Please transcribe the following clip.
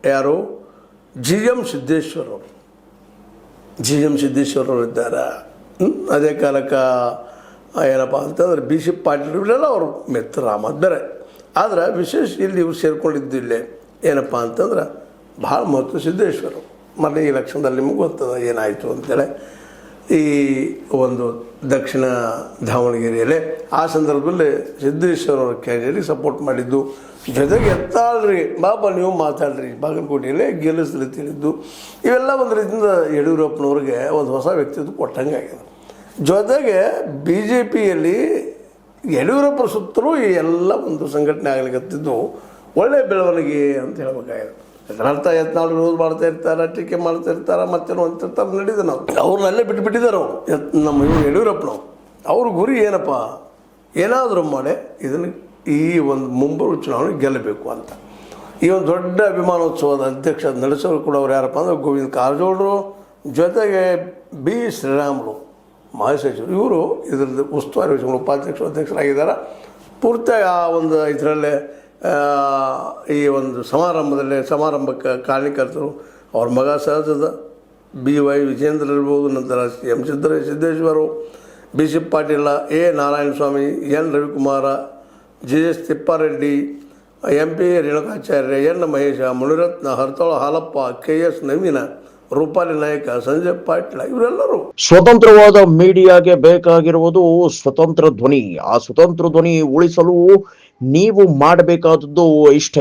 ಯಾರು GM ಸಿದ್ದೇಶ್ವರ ಅವರು. GM Siddeshwara ಅವರು ಇದ್ದಾರೆ. ಅದೇ ಕಾಲಕ್ಕೆ ಏನಪ್ಪ ಅಂತಂದ್ರೆ BC ಪಾಟೀಲ್ ಇವರೆಲ್ಲ ಅವರು ಮಿತ್ರ ಮತ್ತು ಬೇರೆ. ಆದ್ರೆ ವಿಶೇಷ ಇಲ್ಲಿ ಇವ್ರು ಸೇರ್ಕೊಂಡಿದ್ದು ಇಲ್ಲೇ ಏನಪ್ಪ ಅಂತಂದ್ರೆ ಭಾಳ ಮಹತ್ವ ಸಿದ್ದೇಶ್ವರ. ಮೊನ್ನೆ ಎಲೆಕ್ಷನ್ದಲ್ಲಿ ನಿಮಗೆ ಗೊತ್ತದ ಏನಾಯಿತು ಅಂತೇಳಿ ಈ ಒಂದು ದಕ್ಷಿಣ ದಾವಣಗೆರೆಯಲ್ಲೇ ಆ ಸಂದರ್ಭದಲ್ಲಿ ಸಿದ್ದೇಶ್ವರ ಅವ್ರ ಕ್ಯಾಂಡಿಡೇಟಿಗೆ ಸಪೋರ್ಟ್ ಮಾಡಿದ್ದು. ಜೊತೆಗೆ ಎತ್ತಾಳ್ರಿ ಬಾಬಾ ನೀವು ಮಾತಾಡ್ರಿ ಬಾಗಲಕೋಟೆಯಲ್ಲೇ ಗೆಲ್ಲಿಸಲಿ ತಿಳಿದ್ದು ಇವೆಲ್ಲ ಒಂದು ರೀತಿಯಿಂದ ಯಡಿಯೂರಪ್ಪನವ್ರಿಗೆ ಒಂದು ಹೊಸ ವ್ಯಕ್ತಿತ್ವ ಕೊಟ್ಟಂಗೆ ಆಗಿದೆ. ಜೊತೆಗೆ BJPಯಲ್ಲಿ ಯಡಿಯೂರಪ್ಪರ ಸುತ್ತಲೂ ಈ ಎಲ್ಲ ಒಂದು ಸಂಘಟನೆ ಆಗಲಿಕ್ಕತ್ತಿದ್ದು ಒಳ್ಳೆಯ ಬೆಳವಣಿಗೆ ಅಂತ ಹೇಳ್ಬೇಕಾಗಿದೆ. ಅದರರ್ಥ ಯತ್ನಾಳ್ ರೋಸ್ ಮಾಡ್ತಾ ಇರ್ತಾರೆ, ಟೀಕೆ ಮಾಡ್ತಾ ಇರ್ತಾರೆ, ಮತ್ತೇನೋ ಅಂತಿರ್ತಾರೆ, ನಡೀದೆ ನಾವು ಅವ್ರನ್ನಲ್ಲೇ ಬಿಟ್ಟಿದ್ದಾರೆ. ಅವರು ನಮ್ಮ ಇವರು ಯಡಿಯೂರಪ್ಪನವ್ರು ಅವ್ರ ಗುರಿ ಏನಪ್ಪ, ಏನಾದರೂ ಮಾಡಿ ಇದನ್ನು ಈ ಒಂದು ಮುಂಬರುವ ಚುನಾವಣೆ ಗೆಲ್ಲಬೇಕು ಅಂತ. ಈ ಒಂದು ದೊಡ್ಡ ಅಭಿಮಾನೋತ್ಸವದ ಅಧ್ಯಕ್ಷ ನಡೆಸೋರು ಕೂಡ ಅವ್ರು ಯಾರಪ್ಪ ಅಂದರೆ ಗೋವಿಂದ ಕಾರಜೋಳರು, ಜೊತೆಗೆ B ಶ್ರೀರಾಮುಲು ಮಾಜಿ ಸಚಿವರು. ಇವರು ಇದರದ್ದು ಉಸ್ತುವಾರಿ ಅಧ್ಯಕ್ಷರಾಗಿದ್ದಾರೆ. ಪೂರ್ತಿಯಾಗಿ ಆ ಒಂದು ಇದರಲ್ಲೇ ಈ ಒಂದು ಸಮಾರಂಭಕ್ಕೆ ಕಾರಣಕರ್ತರು ಅವ್ರ ಮಗ ಸಹಜದ BY ವಿಜೇಂದ್ರ ಇರ್ಬೋದು, ನಂತರ M ಸಿದ್ದೇಶ್ವರು, BC Patil, A Narayanaswamy, N Ravikumar, JS Thippareddy, MP Renukacharya, N Mahesh, Munirathna, ಹರ್ತೋಳ Halappa, KS ನವೀನ, ರೂಪಾಲಿ ನಾಯಕ, ಸಂಜಯ್ ಪಾಟೀಲ ಇವರೆಲ್ಲರೂ. ಸ್ವತಂತ್ರವಾದ ಮೀಡಿಯಾಗೆ ಬೇಕಾಗಿರುವುದು ಸ್ವತಂತ್ರ ಧ್ವನಿ. ಆ ಸ್ವತಂತ್ರ ಧ್ವನಿ ಉಳಿಸಲು ನೀವು ಮಾಡಬೇಕಾದದ್ದು ಇಷ್ಟೇ.